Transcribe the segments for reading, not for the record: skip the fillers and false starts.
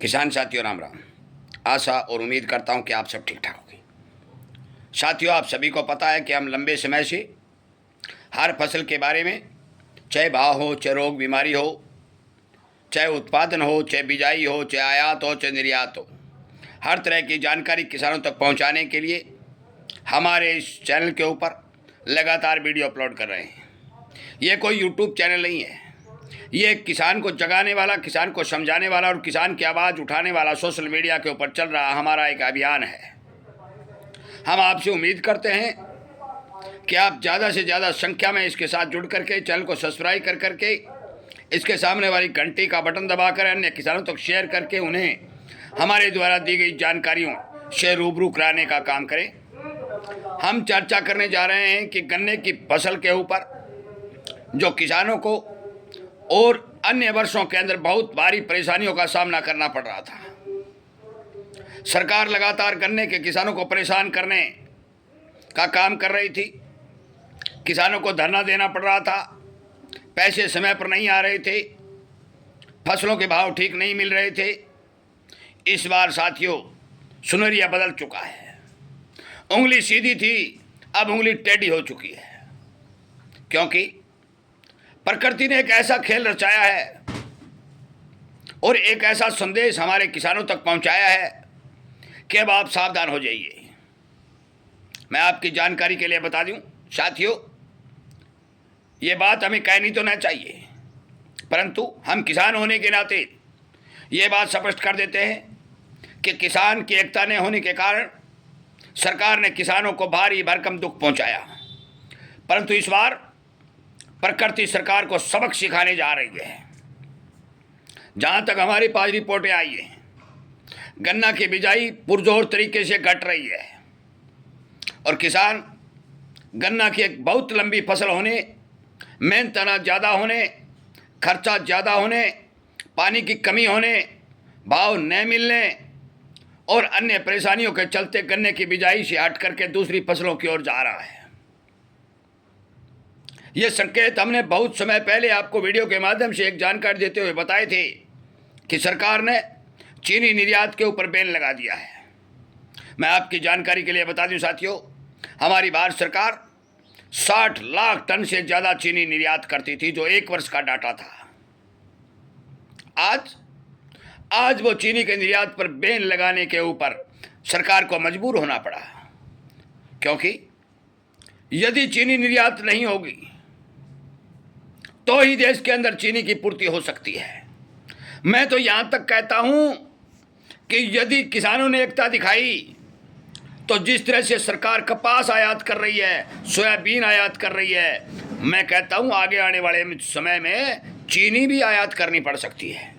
किसान साथियों राम राम। आशा और उम्मीद करता हूं कि आप सब ठीक ठाक होंगे। साथियों, आप सभी को पता है कि हम लंबे समय से हर फसल के बारे में, चाहे भाव हो, चाहे रोग बीमारी हो, चाहे उत्पादन हो, चाहे बिजाई हो, चाहे आयात हो, चाहे निर्यात हो, हर तरह की जानकारी किसानों तक पहुंचाने के लिए हमारे इस चैनल के ऊपर लगातार वीडियो अपलोड कर रहे हैं। ये कोई यूट्यूब चैनल नहीं है, ये किसान को जगाने वाला, किसान को समझाने वाला और किसान की आवाज़ उठाने वाला सोशल मीडिया के ऊपर चल रहा हमारा एक अभियान है। हम आपसे उम्मीद करते हैं कि आप ज़्यादा से ज़्यादा संख्या में इसके साथ जुड़ करके चैनल को सब्सक्राइब कर करके इसके सामने वाली घंटी का बटन दबाकर अन्य किसानों तक शेयर करके उन्हें हमारे द्वारा दी गई जानकारियों से रूबरू कराने का काम करें। हम चर्चा करने जा रहे हैं कि गन्ने की फसल के ऊपर जो किसानों को और अन्य वर्षों के अंदर बहुत भारी परेशानियों का सामना करना पड़ रहा था। सरकार लगातार गन्ने के किसानों को परेशान करने का काम कर रही थी। किसानों को धरना देना पड़ रहा था, पैसे समय पर नहीं आ रहे थे, फसलों के भाव ठीक नहीं मिल रहे थे। इस बार साथियों सुनहरिया बदल चुका है। उंगली सीधी थी, अब उंगली टेढ़ी हो चुकी है, क्योंकि प्रकृति ने एक ऐसा खेल रचाया है और एक ऐसा संदेश हमारे किसानों तक पहुंचाया है कि अब आप सावधान हो जाइए। मैं आपकी जानकारी के लिए बता दूं साथियों, ये बात हमें कहनी तो ना चाहिए, परंतु हम किसान होने के नाते ये बात स्पष्ट कर देते हैं कि किसान की एकता न होने के कारण सरकार ने किसानों को भारी भरकम दुख पहुंचाया। परंतु इस बार प्रकृति सरकार को सबक सिखाने जा रही है। जहां तक हमारे पास रिपोर्टें आई हैं, गन्ना की बिजाई पुरजोर तरीके से घट रही है और किसान गन्ना की एक बहुत लंबी फसल होने, मेहनत ज़्यादा होने, खर्चा ज़्यादा होने, पानी की कमी होने, भाव न मिलने और अन्य परेशानियों के चलते गन्ने की बिजाई से हट करके दूसरी फसलों की ओर जा रहा है। ये संकेत हमने बहुत समय पहले आपको वीडियो के माध्यम से एक जानकारी देते हुए बताए थे कि सरकार ने चीनी निर्यात के ऊपर बैन लगा दिया है। मैं आपकी जानकारी के लिए बता दूं साथियों, हमारी भारत सरकार 60 लाख टन से ज़्यादा चीनी निर्यात करती थी, जो एक वर्ष का डाटा था। आज वो चीनी के निर्यात पर बैन लगाने के ऊपर सरकार को मजबूर होना पड़ा, क्योंकि यदि चीनी निर्यात नहीं होगी तो ही देश के अंदर चीनी की पूर्ति हो सकती है। मैं तो यहां तक कहता हूं कि यदि किसानों ने एकता दिखाई तो जिस तरह से सरकार कपास आयात कर रही है, सोयाबीन आयात कर रही है, मैं कहता हूं आगे आने वाले समय में चीनी भी आयात करनी पड़ सकती है।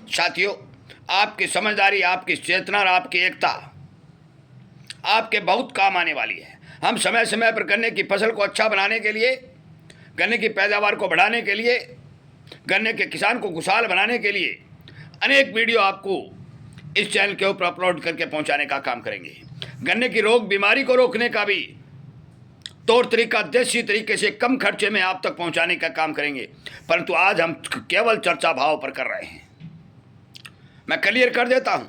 साथियों, आपकी समझदारी, आपकी चेतना और आपकी एकता आपके बहुत काम आने वाली है। हम समय समय पर गन्ने की फसल को अच्छा बनाने के लिए, गन्ने की पैदावार को बढ़ाने के लिए, गन्ने के किसान को खुशहाल बनाने के लिए अनेक वीडियो आपको इस चैनल के ऊपर अपलोड करके पहुंचाने का काम करेंगे। गन्ने की रोग बीमारी को रोकने का भी तौर तरीका देसी तरीके से कम खर्चे में आप तक पहुंचाने का काम करेंगे। परंतु आज हम केवल चर्चा भाव पर कर रहे हैं। मैं क्लियर कर देता हूं,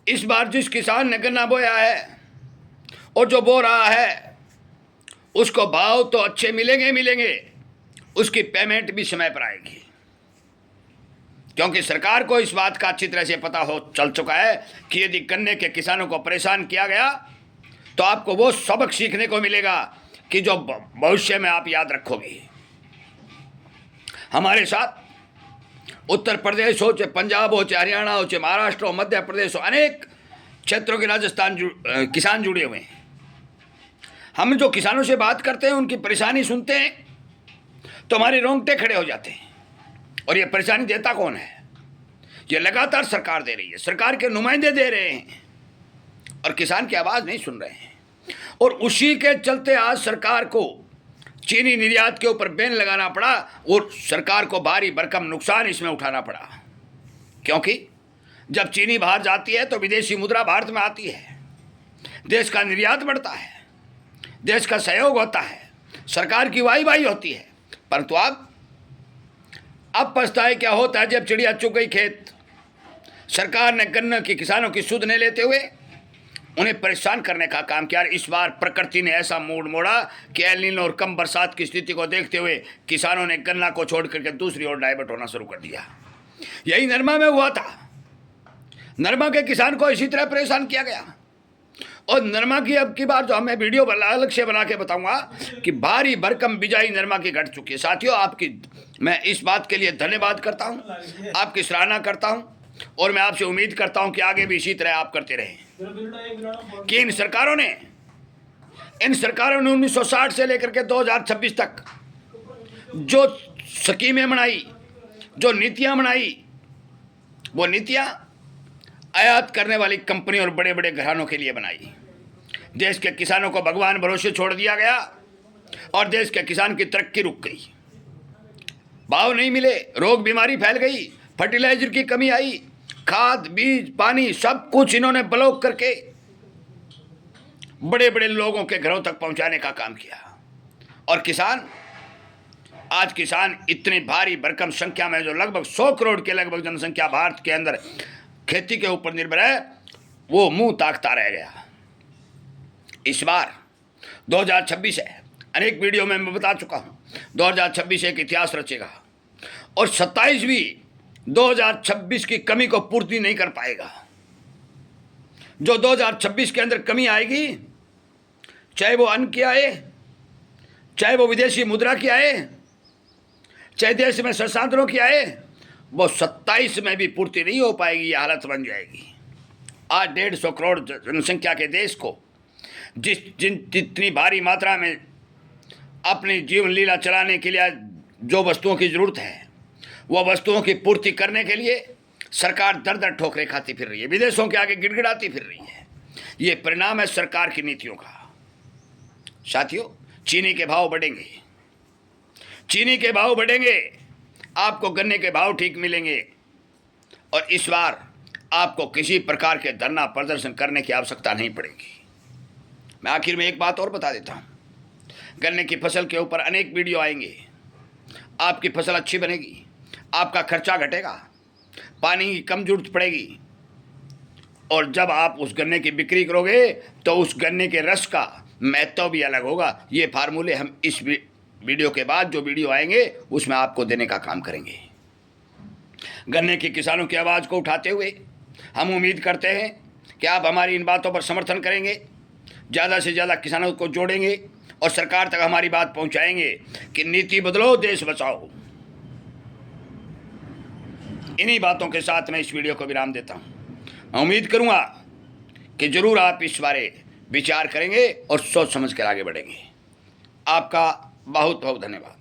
इस बार जिस किसान ने गन्ना बोया है और जो बो रहा है उसको भाव तो अच्छे मिलेंगे, उसकी पेमेंट भी समय पर आएगी, क्योंकि सरकार को इस बात का अच्छी तरह से पता हो चल चुका है कि यदि गन्ने के किसानों को परेशान किया गया तो आपको वो सबक सीखने को मिलेगा कि जो भविष्य में आप याद रखोगे। हमारे साथ उत्तर प्रदेश हो, चाहे पंजाब हो, चाहे हरियाणा हो, चाहे महाराष्ट्र हो, मध्य प्रदेश हो, अनेक क्षेत्रों के राजस्थान किसान जुड़े हुए हैं। हम जो किसानों से बात करते हैं, उनकी परेशानी सुनते हैं तो हमारे रोंगटे खड़े हो जाते हैं। और ये परेशानी देता कौन है? ये लगातार सरकार दे रही है, सरकार के नुमाइंदे दे रहे हैं और किसान की आवाज़ नहीं सुन रहे हैं। और उसी के चलते आज सरकार को चीनी निर्यात के ऊपर बैन लगाना पड़ा और सरकार को भारी भरकम नुकसान इसमें उठाना पड़ा, क्योंकि जब चीनी बाहर जाती है तो विदेशी मुद्रा भारत में आती है, देश का निर्यात बढ़ता है, देश का सहयोग होता है, सरकार की वाही होती है। परंतु अब पछताए क्या होता है जब चिड़िया चुग गई खेत सरकार ने गन्ना के किसानों की सुध नहीं लेते हुए उन्हें परेशान करने का काम किया। इस बार प्रकृति ने ऐसा मोड़ मोड़ा कि एल नीनो और कम बरसात की स्थिति को देखते हुए किसानों ने गन्ना को छोड़ करके दूसरी ओर डाइवर्ट होना शुरू कर दिया। यही नरमा में हुआ था। नरमा के किसान को इसी तरह परेशान किया गया। और नरमा की अब की बार जो मैं वीडियो अलग से बना के बताऊंगा कि भारी भरकम बिजाई नरमा की घट चुकी है। साथियों, आपकी मैं इस बात के लिए धन्यवाद करता हूं, आपकी सराहना करता हूं और मैं आपसे उम्मीद करता हूं कि आगे भी इसी तरह आप करते रहें। कि इन सरकारों ने 1960 से लेकर के 2026 तक जो स्कीमें बनाई, जो नीतियां बनाई, वो नीतियां आयात करने वाली कंपनी और बड़े बड़े घरानों के लिए बनाई। देश के किसानों को भगवान भरोसे छोड़ दिया गया और देश के किसान की तरक्की रुक गई। भाव नहीं मिले, रोग बीमारी फैल गई, फर्टिलाइजर की कमी आई, खाद बीज पानी सब कुछ इन्होंने ब्लॉक करके बड़े बड़े लोगों के घरों तक पहुंचाने का काम किया। और आज किसान इतनी भारी भरकम संख्या में, जो लगभग 100 करोड़ के लगभग जनसंख्या भारत के अंदर खेती के ऊपर निर्भर है, वो मुंह ताकता रह गया। इस बार 2026 है, अनेक वीडियो में मैं बता चुका हूं, 2026 एक इतिहास रचेगा और 27 भी 2026 की कमी को पूर्ति नहीं कर पाएगा। जो 2026 के अंदर कमी आएगी, चाहे वो अन्न की आए, चाहे वो विदेशी मुद्रा की आए, चाहे देश में संसाधनों की आए, वो 27 में भी पूर्ति नहीं हो पाएगी। ये हालत बन जाएगी। आज 150 करोड़ जनसंख्या के देश को जितनी भारी मात्रा में अपनी जीवन लीला चलाने के लिए जो वस्तुओं की जरूरत है, वह वस्तुओं की पूर्ति करने के लिए सरकार दर दर ठोकरें खाती फिर रही है, विदेशों के आगे गिड़गिड़ाती फिर रही है। ये परिणाम है सरकार की नीतियों का। साथियों, चीनी के भाव बढ़ेंगे, चीनी के भाव बढ़ेंगे, आपको गन्ने के भाव ठीक मिलेंगे और इस बार आपको किसी प्रकार के धरना प्रदर्शन करने की आवश्यकता नहीं पड़ेगी। मैं आखिर में एक बात और बता देता हूं, गन्ने की फसल के ऊपर अनेक वीडियो आएंगे। आपकी फसल अच्छी बनेगी, आपका खर्चा घटेगा, पानी की कम जरूरत पड़ेगी और जब आप उस गन्ने की बिक्री करोगे तो उस गन्ने के रस का महत्व भी अलग होगा। ये फार्मूले हम इस वीडियो के बाद जो वीडियो आएंगे उसमें आपको देने का काम करेंगे। गन्ने के किसानों की आवाज़ को उठाते हुए हम उम्मीद करते हैं कि आप हमारी इन बातों पर समर्थन करेंगे, ज़्यादा से ज़्यादा किसानों को जोड़ेंगे और सरकार तक हमारी बात पहुंचाएंगे कि नीति बदलो, देश बचाओ। इन्हीं बातों के साथ मैं इस वीडियो को विराम देता हूं। मैं उम्मीद करूंगा कि जरूर आप इस बारे विचार करेंगे और सोच समझ कर आगे बढ़ेंगे। आपका बहुत बहुत धन्यवाद।